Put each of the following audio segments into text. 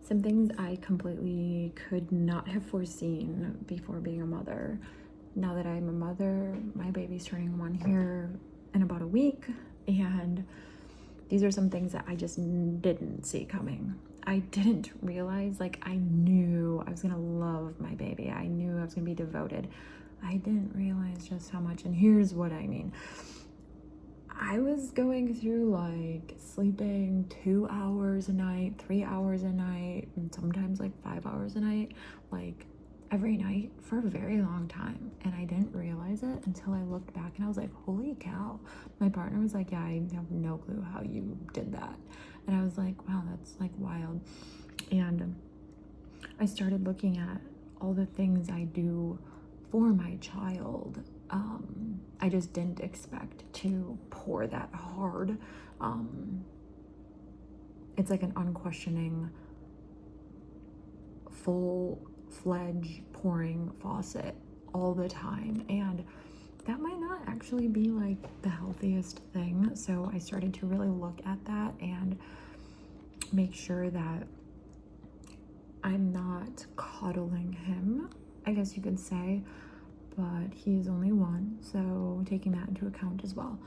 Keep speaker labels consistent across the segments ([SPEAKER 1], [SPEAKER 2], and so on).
[SPEAKER 1] Some things I completely could not have foreseen before being a mother. Now that I'm a mother, my baby's turning 1 here in about a week, and these are some things that I just didn't see coming. I didn't realize, like, I knew I was gonna love my baby. I knew I was gonna be devoted. I didn't realize just how much, and here's what I mean. I was going through like sleeping 2 hours a night, 3 hours a night, and sometimes like 5 hours a night, like every night for a very long time. And I didn't realize it until I looked back and I was like, holy cow. My partner was like, yeah, I have no clue how you did that. And I was like, wow, that's like wild. And I started looking at all the things I do for my child. I just didn't expect to pour that hard. It's like an unquestioning, full-fledged pouring faucet all the time. And that might not actually be like the healthiest thing. So I started to really look at that and make sure that I'm not coddling him, I guess you could say, but he is only 1, so taking that into account as well.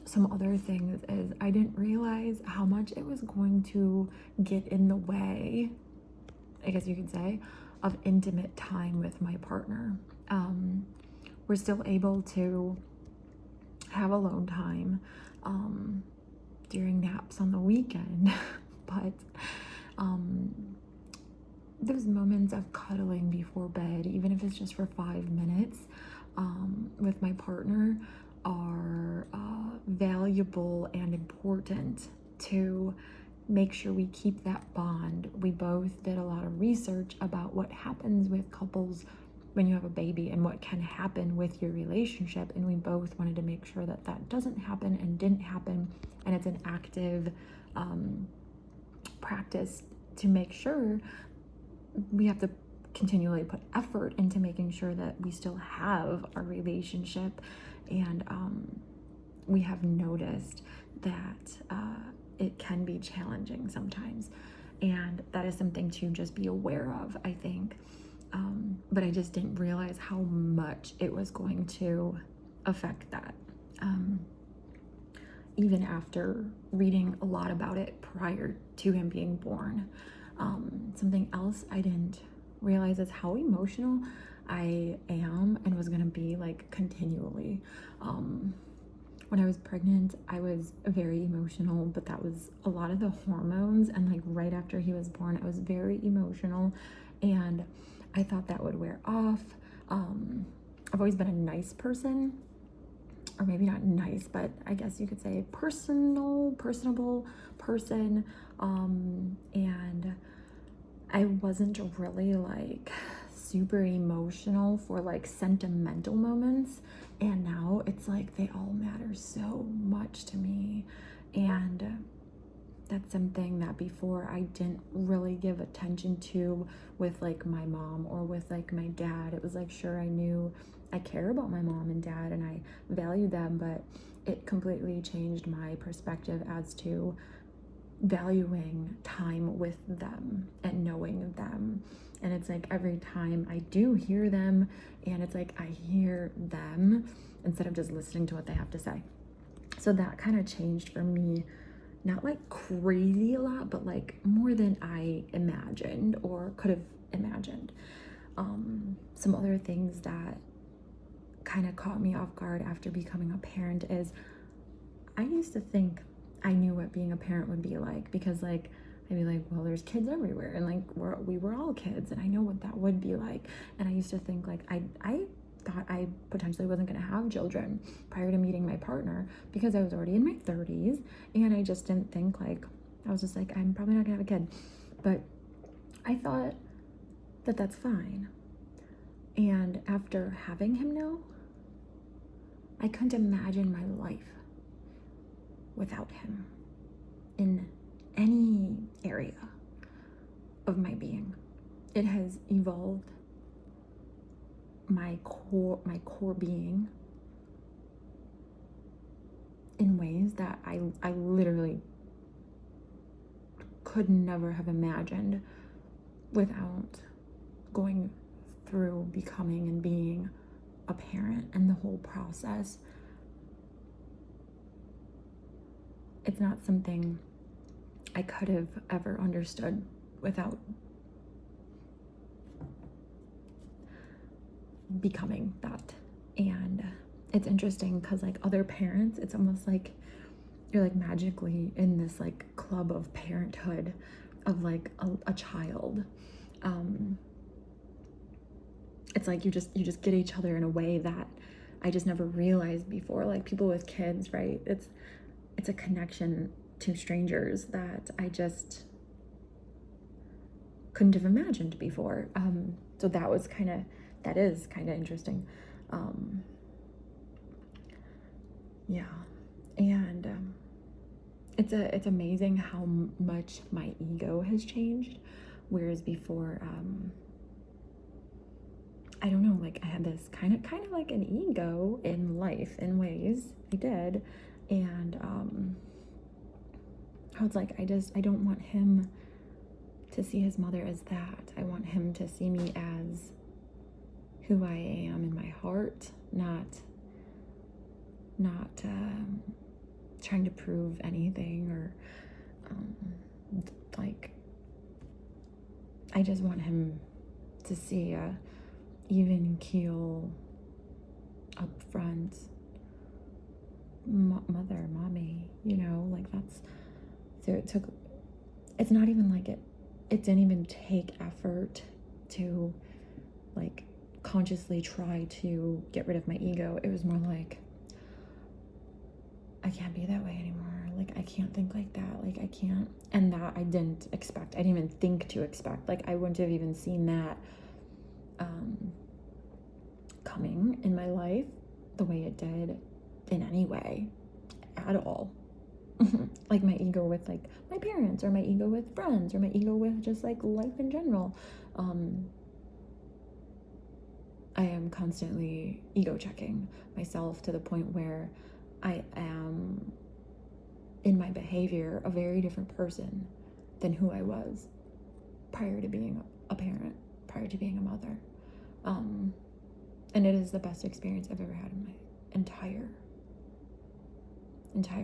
[SPEAKER 1] Some other things is I didn't realize how much it was going to get in the way, I guess you could say, of intimate time with my partner. We're still able to have alone time during naps on the weekend, but those moments of cuddling before bed, even if it's just for 5 minutes, with my partner are valuable and important to make sure we keep that bond. We both did a lot of research about what happens with couples when you have a baby and what can happen with your relationship, and we both wanted to make sure that that doesn't happen and didn't happen, and it's an active practice to make sure. We have to continually put effort into making sure that we still have our relationship, and we have noticed that it can be challenging sometimes, and that is something to just be aware of, I think. But I just didn't realize how much it was going to affect that. Even after reading a lot about it prior to him being born. Something else I didn't realize is how emotional I am and was gonna be like continually. When I was pregnant, I was very emotional, but that was a lot of the hormones, and like right after he was born, I was very emotional, and I thought that would wear off. I've always been a nice person, or maybe not nice, but I guess you could say personable person, and I wasn't really like super emotional for like sentimental moments, and now it's like they all matter so much to me. And that's something that before I didn't really give attention to with like my mom or with like my dad. It was like, sure, I knew I care about my mom and dad and I value them, but it completely changed my perspective as to valuing time with them and knowing them. And it's like every time I do hear them, and it's like I hear them instead of just listening to what they have to say. So that kind of changed for me, not like crazy a lot, but like more than I imagined or could have imagined. Some other things that kind of caught me off guard after becoming a parent is I used to think I knew what being a parent would be like, because like I'd be like, well, there's kids everywhere, and like we were all kids, and I know what that would be like. And I used to think like I thought I potentially wasn't going to have children prior to meeting my partner, because I was already in my 30s, and I just didn't think, like, I was just like, I'm probably not gonna have a kid. But I thought that that's fine. And after having him now, I couldn't imagine my life without him in any area of my being. It has evolved my core being in ways that I literally could never have imagined without going through becoming and being a parent and the whole process. It's not something I could have ever understood without becoming that. And it's interesting because like other parents, it's almost like you're like magically in this like club of parenthood of like a child. It's like you just get each other in a way that I just never realized before. Like people with kids, right? It's a connection to strangers that I just couldn't have imagined before. So that is kind of interesting. Yeah. And it's amazing how much my ego has changed. Whereas before, I don't know, like I had this kind of like an ego in life in ways I did. And I was like, I don't want him to see his mother as that. I want him to see me as who I am in my heart, not trying to prove anything or like I just want him to see a even keel, upfront mommy, you know, like that's, so it's not even like it didn't even take effort to like consciously try to get rid of my ego. It was more like, I can't be that way anymore. Like, I can't think like that. Like, I can't. And that I didn't expect. I didn't even think to expect. Like, I wouldn't have even seen that coming in my life the way it did in any way at all. Like my ego with like my parents or my ego with friends or my ego with just like life in general. I am constantly ego checking myself to the point where I am in my behavior a very different person than who I was prior to being a parent, prior to being a mother. And it is the best experience I've ever had in my entire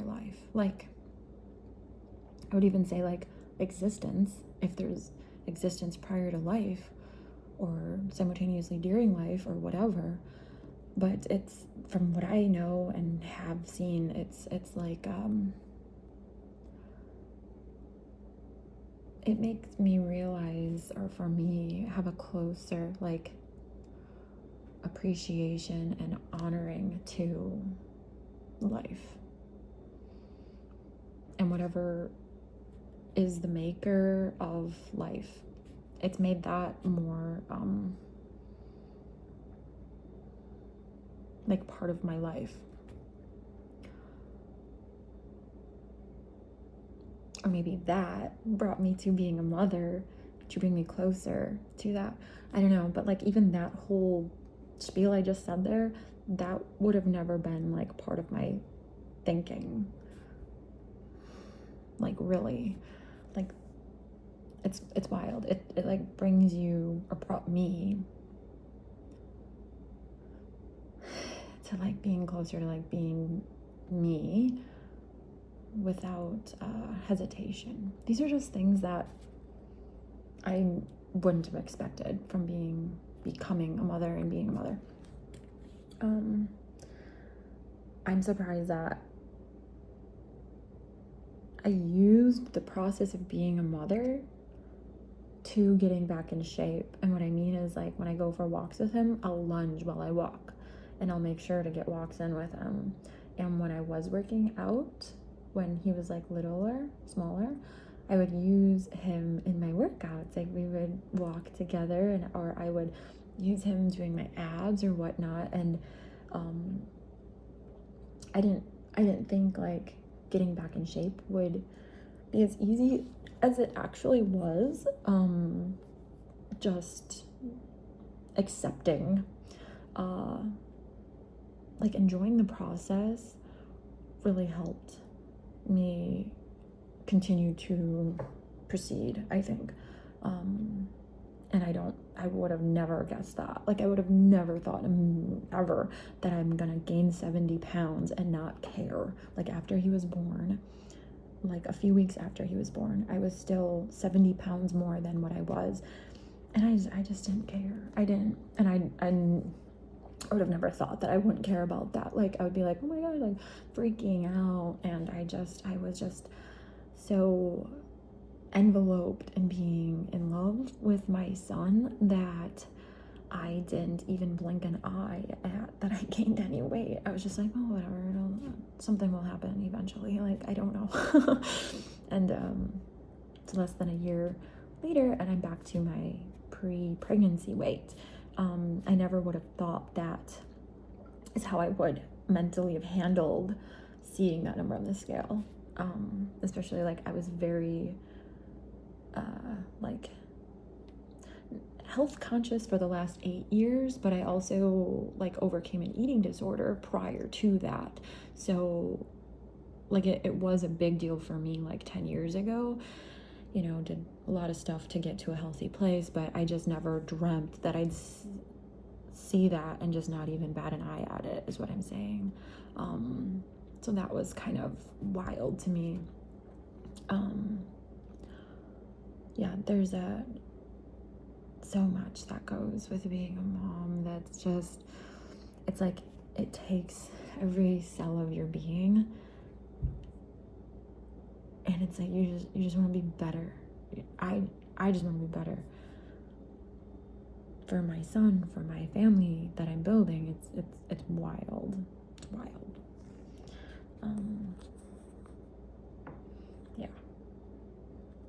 [SPEAKER 1] life. Like, I would even say like existence, if there's existence prior to life or simultaneously during life or whatever. But it's, from what I know and have seen, it's like it makes me realize, or for me, have a closer like appreciation and honoring to life and whatever is the maker of life. It's made that more like part of my life. Or maybe that brought me to being a mother, to bring me closer to that. I don't know, but like even that whole spiel I just said there, that would have never been like part of my thinking. Like really, like it's wild. It like brings you, or brought me to like being closer to like being me without hesitation. These are just things that I wouldn't have expected from becoming a mother and being a mother. I'm surprised that I used the process of being a mother to getting back in shape. And what I mean is, like, when I go for walks with him, I'll lunge while I walk and I'll make sure to get walks in with him. And when I was working out, when he was like smaller, I would use him in my workouts. Like, we would walk together, or I would use him doing my abs or whatnot. And I didn't think like getting back in shape would be as easy as it actually was. Just accepting, like enjoying the process really helped me continue to proceed, I think. And I would have never guessed that. Like, I would have never thought ever that I'm gonna gain 70 pounds and not care. Like, after he was born, like a few weeks after he was born, I was still 70 pounds more than what I was. And I just didn't care. I didn't. And I would have never thought that I wouldn't care about that. Like, I would be like, oh my God, like freaking out. And I was just so enveloped in being in love with my son that I didn't even blink an eye at that I gained any weight. I was just like, oh, whatever, something will happen eventually. Like, I don't know. And it's less than a year later, and I'm back to my pre-pregnancy weight. I never would have thought that is how I would mentally have handled seeing that number on the scale. Especially, like, I was very like health conscious for the last 8 years, but I also like overcame an eating disorder prior to that. So like it was a big deal for me like 10 years ago. You know, did a lot of stuff to get to a healthy place, but I just never dreamt that I'd see that and just not even bat an eye at it, is what I'm saying. So that was kind of wild to me. Yeah, there's so much that goes with being a mom that's just, it's like it takes every cell of your being, and it's like you just want to be better. I just want to be better for my son, for my family that I'm building. It's wild. It's wild.